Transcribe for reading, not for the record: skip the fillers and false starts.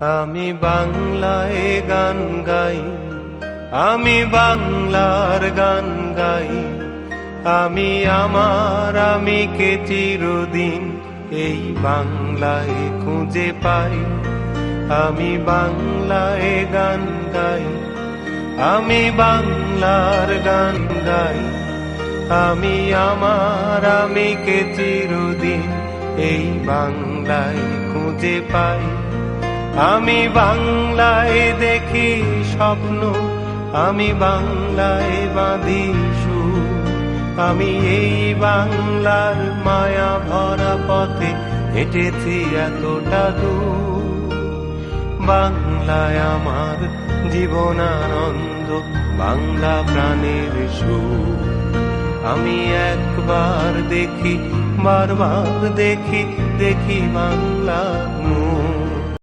আমি বাংলায় গান গাই, আমি বাংলার গান গাই। আমি আমার আমিকে চিরদিন এই বাংলায় খুঁজে পাই। আমি বাংলায় গান গাই, আমি বাংলার গান গাই। আমি আমার আমিকে চিরদিন এই বাংলায় খুঁজে পাই। আমি বাংলায় দেখি স্বপ্ন, আমি বাংলায় বাঁধি সুর। আমি এই বাংলার মায়া ভরা পথে হেঁটেছি এতটা দূর। বাংলায় আমার জীবনানন্দ, বাংলা প্রাণের সুর। আমি একবার দেখি, বারবার দেখি, দেখি বাংলা।